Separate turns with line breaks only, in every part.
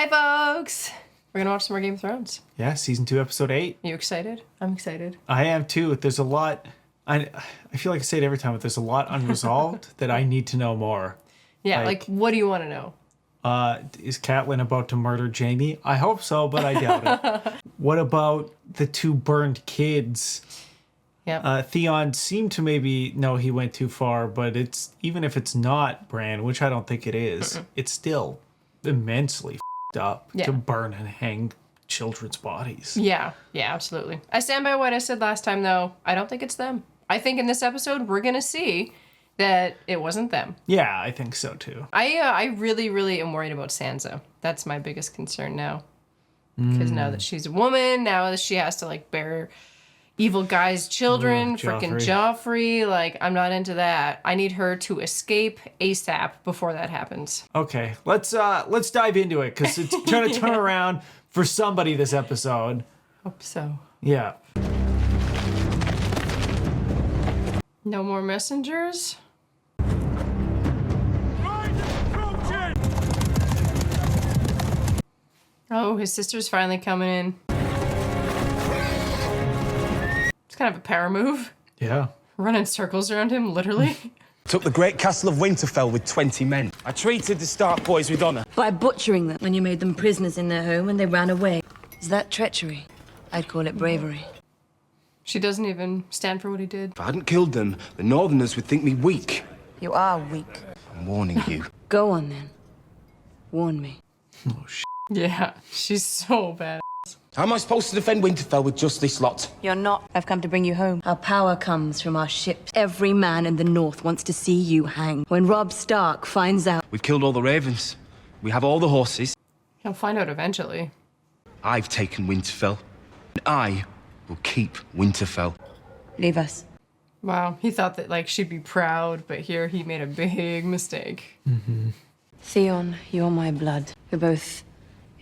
Hi, folks. We're gonna watch some more Game of Thrones.
Yeah, season 2, episode 8.
You excited? I'm excited.
I am too. There's a lot. I feel like I say it every time, but there's a lot unresolved that I need to know more.
Yeah, like what do you want to know?
Is Catelyn about to murder Jamie? I hope so, but I doubt it. What about the 2 burned kids?
Yeah.
Theon seemed to maybe know he went too far, but it's even if it's not Bran, which I don't think it is, it's still immensely f***ed up to burn and hang children's bodies.
Yeah, absolutely. I stand by what I said last time, though. I don't think it's them. I think in this episode, we're going to see that it wasn't them. Yeah,
I think so, too.
I really, really am worried about Sansa. That's my biggest concern now. Because now that she's a woman, now that she has to, like, bear evil guy's children, freaking Joffrey. Like, I'm not into that. I need her to escape ASAP before that happens.
Okay, let's dive into it, because it's trying to turn around for somebody this episode.
Hope so.
Yeah.
No more messengers? Oh, his sister's finally coming in. It's kind of a power move.
Yeah.
Running circles around him, literally.
Took the great castle of Winterfell with 20 men. I treated the Stark boys with honor.
By butchering them when you made them prisoners in their home and they ran away. Is that treachery? I'd call it bravery.
She doesn't even stand for what he did.
If I hadn't killed them, the Northerners would think me weak.
You are weak.
I'm warning you.
Go on, then. Warn me.
Oh, shit.
Yeah, she's so bad.
How am I supposed to defend Winterfell with just this lot?
You're not. I've come to bring you home. Our power comes from our ships. Every man in the North wants to see you hang. When Robb Stark finds out...
We've killed all the ravens. We have all the horses.
He'll find out eventually.
I've taken Winterfell. And I will keep Winterfell.
Leave us.
Wow, he thought that, like, she'd be proud, but here he made a big mistake.
Theon, you're my blood. We both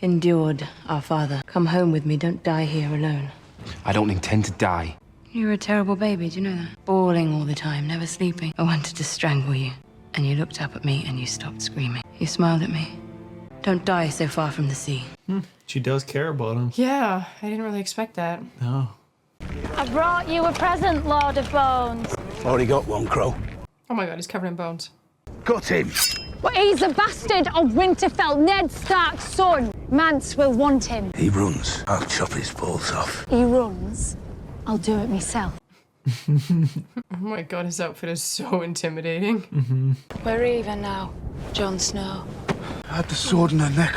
endured our father. Come home with me. Don't die here alone.
I don't intend to die.
You were a terrible baby, do you know that? Bawling all the time, never sleeping. I wanted to strangle you. And you looked up at me and you stopped screaming. You smiled at me. Don't die so far from the sea.
She does care about him.
Yeah, I didn't really expect that.
No.
I brought you a present, Lord of Bones.
Already got one, Crow.
Oh my god, he's covered in bones.
Got him.
Well, he's a bastard of Winterfell, Ned Stark's son. Mance will want him.
He runs. I'll chop his balls off.
He runs. I'll do it myself.
Oh my god, his outfit is so intimidating.
We're even now, Jon Snow.
I had the sword in her neck.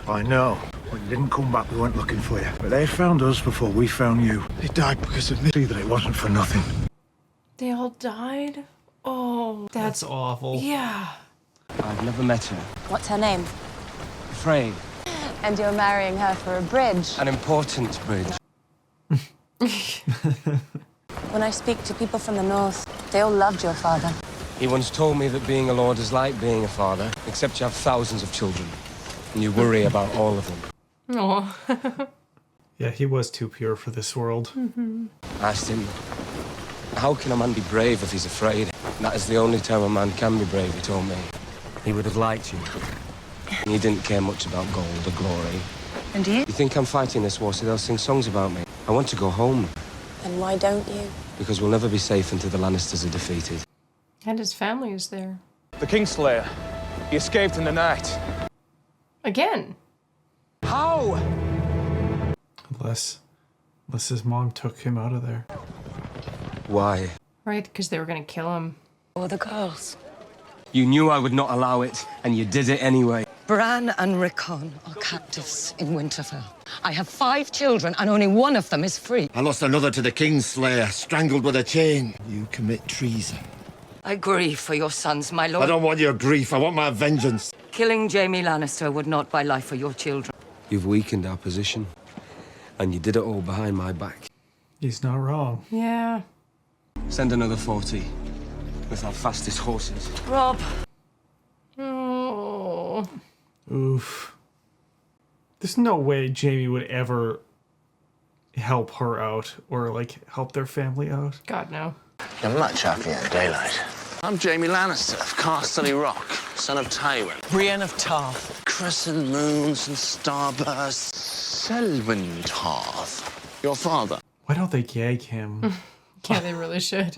I know. When you didn't come back, we went looking for you. But they found us before we found you. They died because of me. See that it wasn't for nothing.
They all died? Oh,
That's awful.
Yeah.
I've never met her.
What's her name?
Afraid.
And you're marrying her for a bridge.
An important bridge.
When I speak to people from the north, they all loved your father.
He once told me that being a lord is like being a father, except you have thousands of children, and you worry about all of them.
Oh.
Yeah, he was too pure for this world.
I asked him, how can a man be brave if he's afraid? That is the only time a man can be brave, he told me. He would have liked you. He didn't care much about gold or glory.
And you?
You think I'm fighting this war so they'll sing songs about me? I want to go home.
Then why don't you?
Because we'll never be safe until the Lannisters are defeated.
And his family is there.
The Kingslayer. He escaped in the night.
Again.
How?
Unless his mom took him out of there.
Why?
Right, because they were gonna kill him.
Or the girls.
You knew I would not allow it, and you did it anyway.
Bran and Rickon are captives in Winterfell. I have 5 children, and only one of them is free.
I lost another to the Kingslayer, strangled with a chain. You commit treason.
I grieve for your sons, my lord.
I don't want your grief. I want my vengeance.
Killing Jaime Lannister would not buy life for your children.
You've weakened our position, and you did it all behind my back.
He's not wrong.
Yeah.
Send another 40 with our fastest horses.
Robb.
Oh.
Oof. There's no way Jamie would ever help her out or, like, help their family out.
God, no.
I'm not chopping in daylight.
I'm Jaime Lannister of Casterly Rock, son of Tywin.
Brienne of Tarth, crescent moons and starbursts. Selwyn Tarth, your father.
Why don't they gag him?
Yeah, they really should.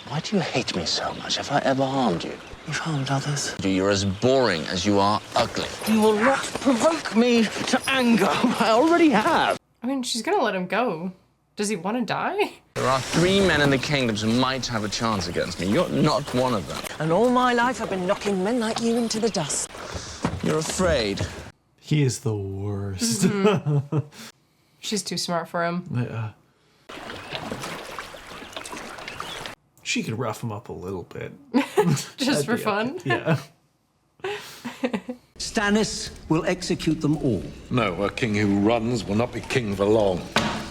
Why do you hate me so much? Have I ever harmed you? You've harmed others. You're as boring as you are ugly. You will not provoke me to anger. I already have.
I mean, she's gonna let him go. Does he want to die?
There are 3 men in the kingdoms who might have a chance against me. You're not one of them.
And all my life I've been knocking men like you into the dust.
You're afraid.
He is the worst.
She's too smart for him.
Yeah. She could rough him up a little bit.
Just for fun?
Okay. Yeah.
Stannis will execute them all.
No, a king who runs will not be king for long.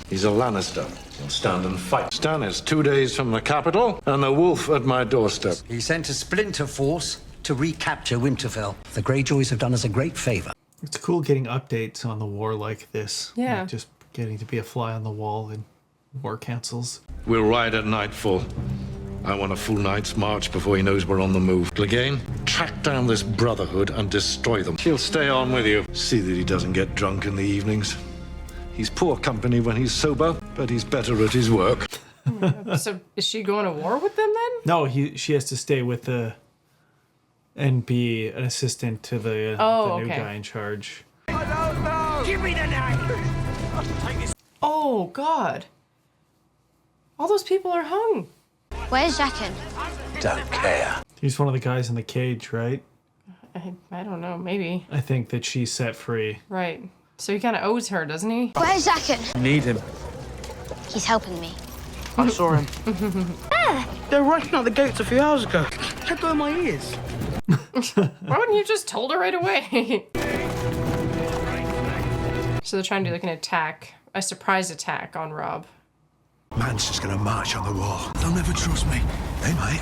He's a Lannister. He'll stand and fight. Stannis, 2 days from the capital, and the wolf at my doorstep.
He sent a splinter force to recapture Winterfell. The Greyjoys have done us a great favor.
It's cool getting updates on the war like this.
Yeah.
Like just getting to be a fly on the wall in war councils.
We'll ride at nightfall. I want a full night's march before he knows we're on the move. Clegane, track down this brotherhood and destroy them. He'll stay on with you. See that he doesn't get drunk in the evenings. He's poor company when he's sober, but he's better at his work.
So is she going to war with them then?
No, she has to stay with and be an assistant to the new guy in charge.
I don't know! Give me the knife!
Oh, God. All those people are hung.
Where's Jaqen?
Don't care.
He's one of the guys in the cage, right?
I don't know, maybe.
I think that she's set free.
Right. So he kind of owes her, doesn't he?
Where's Jaqen?
Need him.
He's helping me.
I saw him. They were rushing out the gates a few hours ago. Let go of my ears.
Why wouldn't you just told her right away? So they're trying to do like an attack, a surprise attack on Robb.
Man's just gonna march on the wall. They'll never trust me. They might.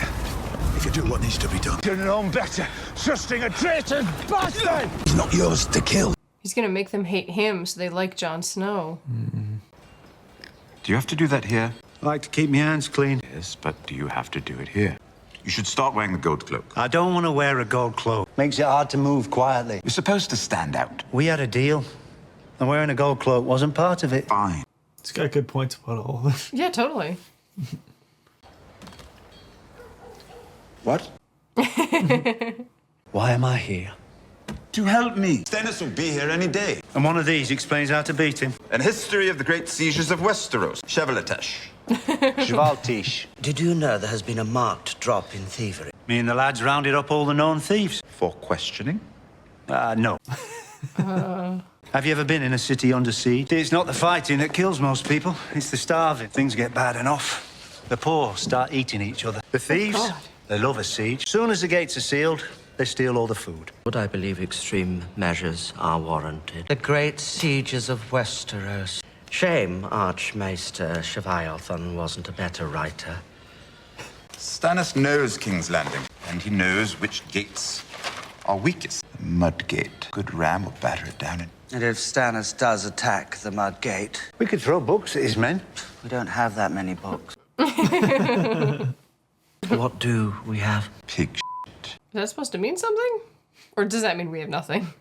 If you do what needs to be done. You're known better. Trusting a traitor bastard! It's not yours to kill.
He's gonna make them hate him so they like Jon Snow.
Do you have to do that here?
I like to keep my hands clean.
Yes, but do you have to do it here? You should start wearing the gold cloak.
I don't want to wear a gold cloak. Makes it hard to move quietly.
You're supposed to stand out.
We had a deal. And wearing a gold cloak wasn't part of it.
Fine.
It's got good points about all of this.
Yeah, totally.
What? Why am I here?
To help me. Stannis will be here any day.
And one of these explains how to beat him.
An history of the great sieges of Westeros. Chevalatish.
Chevaltish.
Did you know there has been a marked drop in thievery?
Me and the lads rounded up all the known thieves.
For questioning?
No. Have you ever been in a city under siege? It's not the fighting that kills most people. It's the starving. Things get bad enough. The poor start eating each other. The thieves, they love a siege. Soon as the gates are sealed, they steal all the food.
Would I believe extreme measures are warranted? The great sieges of Westeros. Shame Archmaester Chevalthon wasn't a better writer.
Stannis knows King's Landing, and he knows which gates are weakest. The Mudgate. Good ram will batter it down in.
And if Stannis does attack the Mudgate?
We could throw books at his men.
We don't have that many books. What do we have?
Pig
Is that supposed to mean something? Or does that mean we have nothing?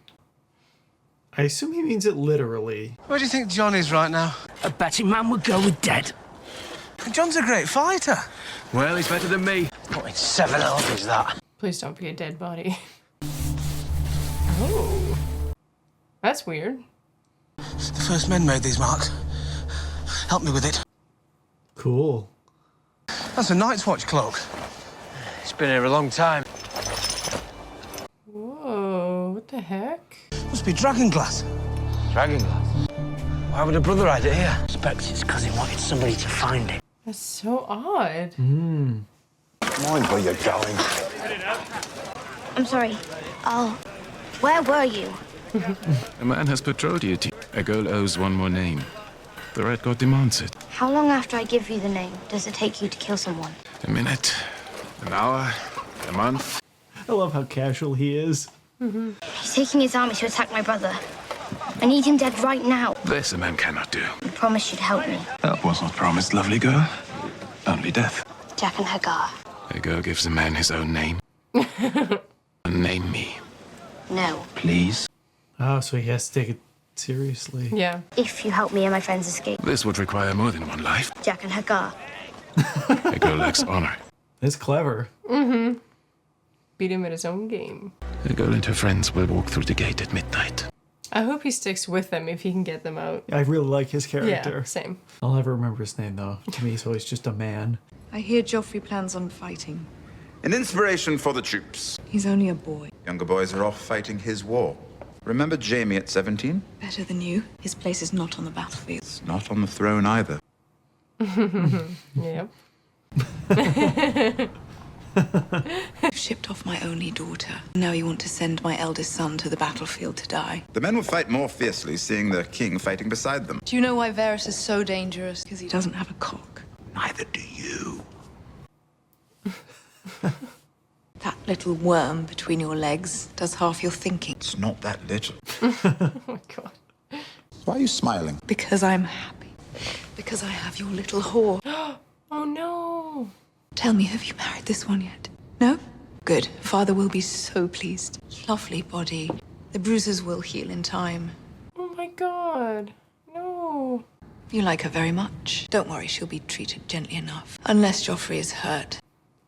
I assume he means it literally.
Where do you think Jon is right now?
A betting man would go with dead.
Jon's a great fighter.
Well, he's better than me.
What in 7 armies that?
Please don't be a dead body. Oh. That's weird.
The first men made these marks. Help me with it.
Cool.
That's a Night's Watch cloak. It's been here a long time.
Whoa, what the heck?
Must be dragon glass. Dragon glass? Why would a brother hide it here? I suspect it's because he wanted somebody to find it.
That's so odd.
Mind where you're going.
I'm sorry. Oh, where were you?
A man has betrothed duty. A girl owes one more name. The Red God demands it.
How long after I give you the name does it take you to kill someone?
A minute, an hour, a month.
I love how casual he is.
He's taking his army to attack my brother. I need him dead right now.
This a man cannot do.
You promised you'd help me.
That was not promised, lovely girl. Only death.
Jaqen Hagar.
A girl gives a man his own name. Name me.
No.
Please.
Oh, so he has to take it seriously.
Yeah.
If you help me and my friends escape.
This would require more than one life.
Jack and Hagar.
A girl lacks honor.
It's clever.
Mm-hmm. Beat him at his own game.
A girl and her friends will walk through the gate at midnight.
I hope he sticks with them if he can get them out.
I really like his character.
Yeah, same.
I'll never remember his name, though. To me, he's always just a man.
I hear Joffrey plans on fighting.
An inspiration for the troops.
He's only a boy.
Younger boys are off fighting his war. Remember Jamie at 17?
Better than you. His place is not on the battlefield.
It's not on the throne either.
Yep.
You've shipped off my only daughter. Now you want to send my eldest son to the battlefield to die.
The men will fight more fiercely seeing their king fighting beside them.
Do you know why Varys is so dangerous? Because he doesn't have a cock.
Neither do you.
That little worm between your legs does half your thinking.
It's not that little.
Oh my god.
Why are you smiling?
Because I'm happy. Because I have your little whore.
Oh no.
Tell me, have you married this one yet? No? Good. Father will be so pleased. Lovely body. The bruises will heal in time.
Oh my god. No.
You like her very much. Don't worry, she'll be treated gently enough. Unless Joffrey is hurt.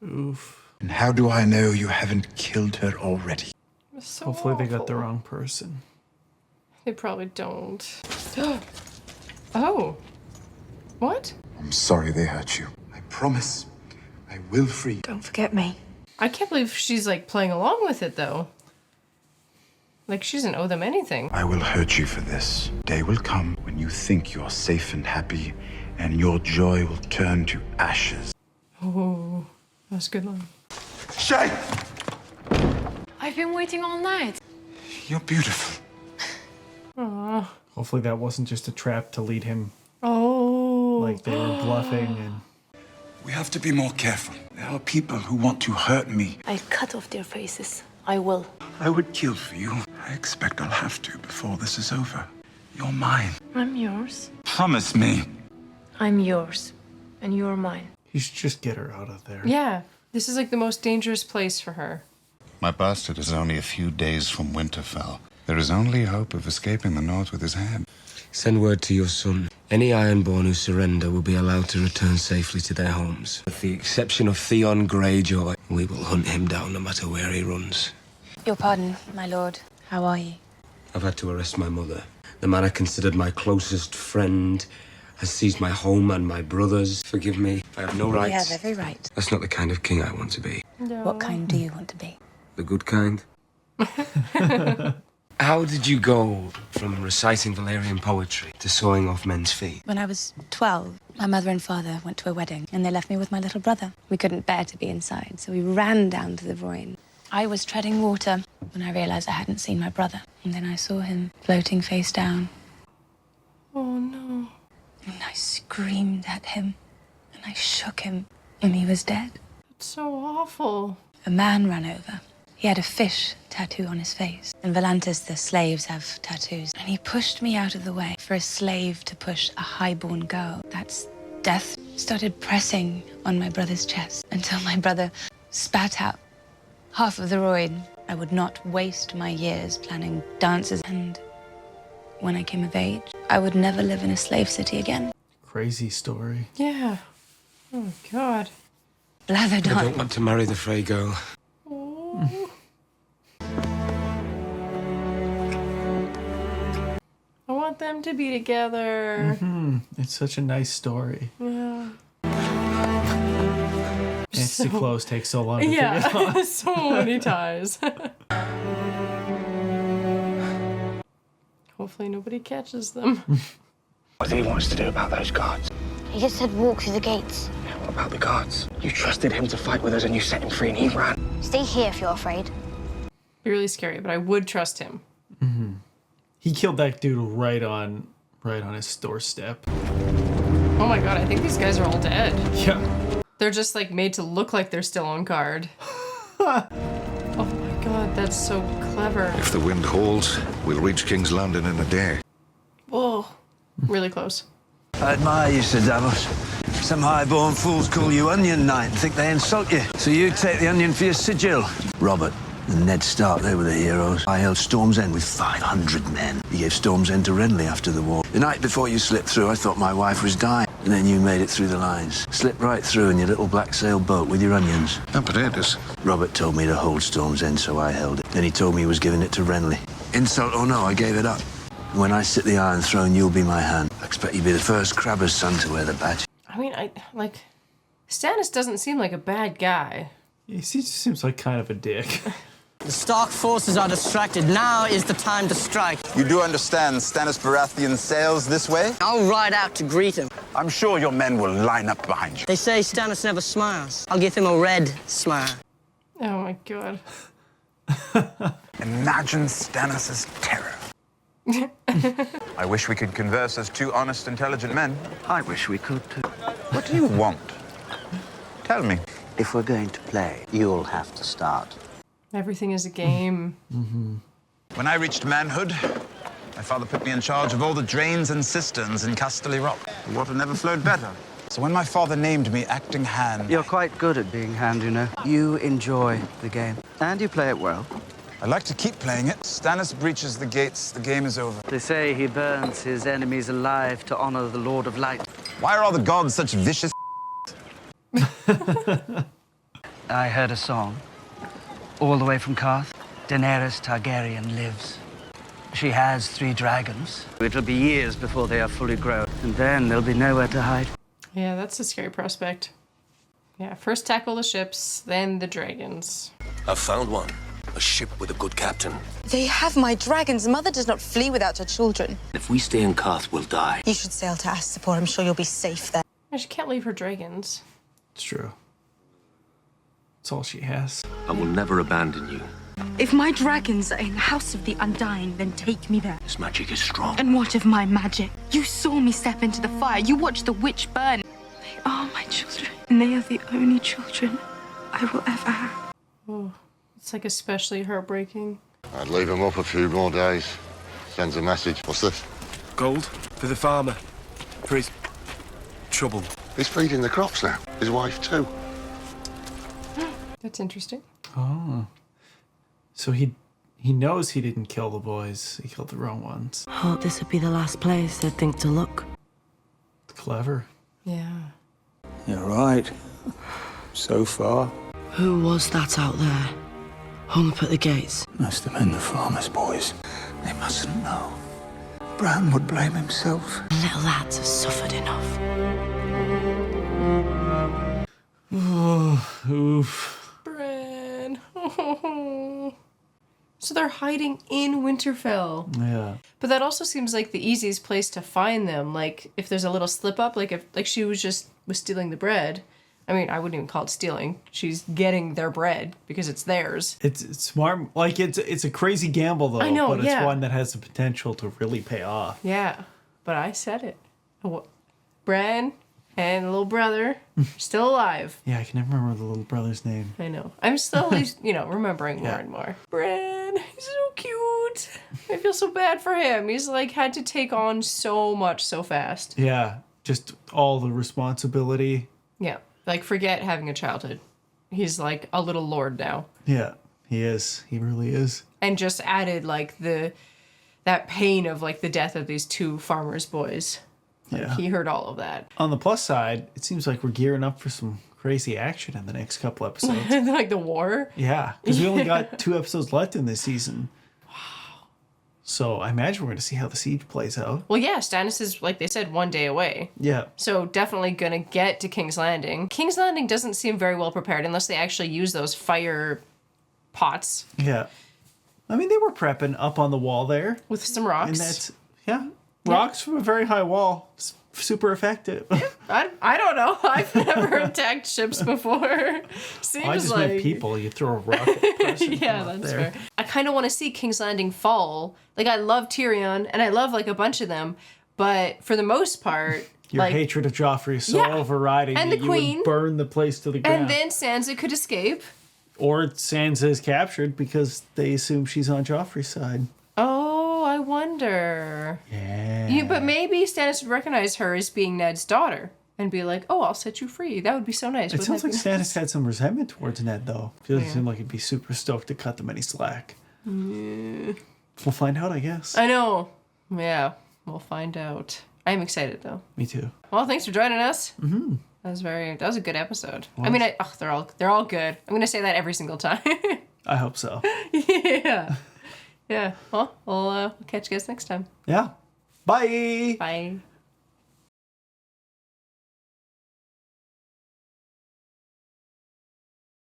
Oof.
And how do I know you haven't killed her already?
So
Hopefully they got
awful.
the wrong person.
They probably don't. Oh. What?
I'm sorry they hurt you. I promise I will free you.
Don't forget me.
I can't believe she's like playing along with it though. Like she doesn't owe them anything.
I will hurt you for this. Day will come when you think you're safe and happy, and your joy will turn to ashes.
Oh, that's a good one.
Shay!
I've been waiting all night.
You're beautiful.
Aww.
Hopefully that wasn't just a trap to lead him.
Oh.
Like they were bluffing and...
We have to be more careful. There are people who want to hurt me.
I'll cut off their faces. I will.
I would kill for you. I expect I'll have to before this is over. You're mine.
I'm yours.
Promise me.
I'm yours. And you're mine.
You should just get her out of there.
Yeah. This is like the most dangerous place for her.
My bastard is only a few days from Winterfell. There is only hope of escaping the north with his head.
Send word to your son. Any Ironborn who surrender will be allowed to return safely to their homes. With the exception of Theon Greyjoy, we will hunt him down no matter where he runs.
Your pardon, my lord. How are you?
I've had to arrest my mother. The man I considered my closest friend has seized my home and my brothers. Forgive me, I have no rights.
You have every right.
That's not the kind of king I want to be.
No.
What kind do you want to be?
The good kind. How did you go from reciting Valyrian poetry to sawing off men's feet?
When I was 12, my mother and father went to a wedding, and they left me with my little brother. We couldn't bear to be inside, so we ran down to the Vroin. I was treading water when I realized I hadn't seen my brother, and then I saw him floating face down.
Oh no.
And I screamed at him, and I shook him, and he was dead.
It's so awful.
A man ran over. He had a fish tattoo on his face. In Volantis, the slaves have tattoos. And he pushed me out of the way for a slave to push a highborn girl. That's death. Started pressing on my brother's chest until my brother spat out half of the roid. I would not waste my years planning dances. And when I came of age, I would never live in a slave city again.
Crazy story.
Yeah. Oh god.
Blather
I
done.
don't want to marry the Frey girl.
I want them to be together.
It's such a nice story.
Yeah.
It's too close, takes so long to figure it out.
Yeah, so many ties. Hopefully nobody catches them.
What did he want us to do about those guards?
He just said walk through the gates.
Yeah, what about the guards? You trusted him to fight with us and you set him free and he ran.
Stay here if you're afraid.
Be really scary, but I would trust him.
He killed that dude right on his doorstep.
Oh my god, I think these guys are all dead.
Yeah.
They're just like made to look like they're still on guard. Oh my god, that's so clever.
If the wind holds, we'll reach King's Landing in a day.
Whoa, really close.
I admire you, Sir Davos. Some high-born fools call you Onion Knight and think they insult you. So you take the onion for your sigil. Robert, And Ned Stark, they were the heroes. I held Storm's End with 500 men. He gave Storm's End to Renly after the war. The night before you slipped through, I thought my wife was dying. And then you made it through the lines. Slipped right through in your little black sail boat with your onions.
Apparatus.
Robert told me to hold Storm's End, so I held it. Then he told me he was giving it to Renly. Insult or no, I gave it up. When I sit the Iron Throne, you'll be my hand. I expect you'll be the first Crabber's son to wear the badge.
I mean, Stannis doesn't seem like a bad guy.
He seems like kind of a dick.
The Stark forces are distracted. Now is the time to strike.
You do understand Stannis Baratheon sails this way?
I'll ride out to greet him.
I'm sure your men will line up behind you.
They say Stannis never smiles. I'll give him a red smile.
Oh my god.
Imagine Stannis' terror. I wish we could converse as two honest, intelligent men.
I wish we could too.
What do you want? Tell me.
If we're going to play, you'll have to start.
Everything is a game.
When I reached manhood, my father put me in charge of all the drains and cisterns in Casterly Rock. The water never flowed better. So when my father named me acting hand...
You're quite good at being hand, you know. You enjoy the game. And you play it well.
I like to keep playing it. Stannis breaches the gates, the game is over.
They say he burns his enemies alive to honor the Lord of Light.
Why are all the gods such vicious...
I heard a song. All the way from Karth. Daenerys Targaryen lives. She has 3 dragons. It'll be years before they are fully grown. And then there'll be nowhere to hide.
Yeah, that's a scary prospect. Yeah, first tackle the ships, then the dragons.
I've found one. A ship with a good captain.
They have my dragons. Mother does not flee without her children.
If we stay in Karth, we'll die.
You should sail to Astapor. I'm sure you'll be safe there.
Yeah, she can't leave her dragons.
It's true. It's all she has.
I will never abandon you.
If my dragons are in the House of the Undying, then take me there.
This magic is strong.
And what of my magic? You saw me step into the fire. You watched the witch burn. They are my children, and they are the only children I will ever have.
Oh, it's like especially heartbreaking.
I'd leave him up a few more days. Sends a message. What's this?
Gold for the farmer. For his trouble.
He's feeding the crops now. His wife too.
That's interesting.
Oh. So he knows he didn't kill the boys. He killed the wrong ones.
Hope this would be the last place they'd think to look.
Clever.
Yeah.
You're right. So far.
Who was that out there? Hung up at the gates?
Must have been the farmer's boys. They mustn't know. Bran would blame himself.
Little lads have suffered enough.
Oh, oof.
Bran. So they're hiding in Winterfell.
Yeah.
But that also seems like the easiest place to find them. Like, if there's a little slip up, like if she was stealing the bread. I mean, I wouldn't even call it stealing. She's getting their bread because it's theirs.
It's smart. Like, it's a crazy gamble, though.
I know,
but it's
yeah.
one that has the potential to really pay off.
Yeah, but I said it. Bran and little brother still alive.
Yeah, I can never remember the little brother's name.
I know. I'm slowly, remembering more and more. Bran, he's so cute. I feel so bad for him. He's like had to take on so much so fast.
Yeah, just all the responsibility.
Yeah, like forget having a childhood. He's like a little lord now.
Yeah, he is. He really is.
And just added like that pain of like the death of these 2 farmers' boys. Like,
Yeah.
he heard all of that.
On the plus side, it seems like we're gearing up for some crazy action in the next couple episodes.
Like the war?
Yeah, because we only got 2 episodes left in this season. Wow. So I imagine we're going to see how the siege plays out.
Well, yeah, Stannis is, like they said, 1 day away.
Yeah.
So definitely going to get to King's Landing. King's Landing doesn't seem very well prepared unless they actually use those fire pots.
Yeah. I mean, they were prepping up on the wall there.
With some rocks.
And that's, rocks from a very high wall. It's super effective.
I don't know. I've never attacked ships before. Seems
I just
like
meant people. You throw a rock at the person.
yeah, that's fair. I kind of want to see King's Landing fall. Like, I love Tyrion, and I love, like, a bunch of them. But for the most part...
Your hatred of Joffrey is so overriding
and
that
the
you
queen,
would burn the place to the ground.
And then Sansa could escape.
Or Sansa is captured because they assume she's on Joffrey's side.
Oh, I wonder.
Yeah.
But maybe Stannis would recognize her as being Ned's daughter. and be like, "Oh, I'll set you free." That would be so nice.
It
Wouldn't
sounds
that
like
be
Stannis had some resentment towards Ned, though. It doesn't
Yeah.
seem like he'd be super stoked to cut them any slack.
nice?
We'll find out, I guess.
I know. Yeah, we'll find out. I'm excited though.
Me too.
Well, thanks for joining us.
Mm-hmm.
That was a good episode.
Was.
I mean, they're all good. I'm gonna say that every single time.
I hope so.
Yeah. Yeah. Well, we'll catch you guys next time.
Yeah. Bye.
Bye.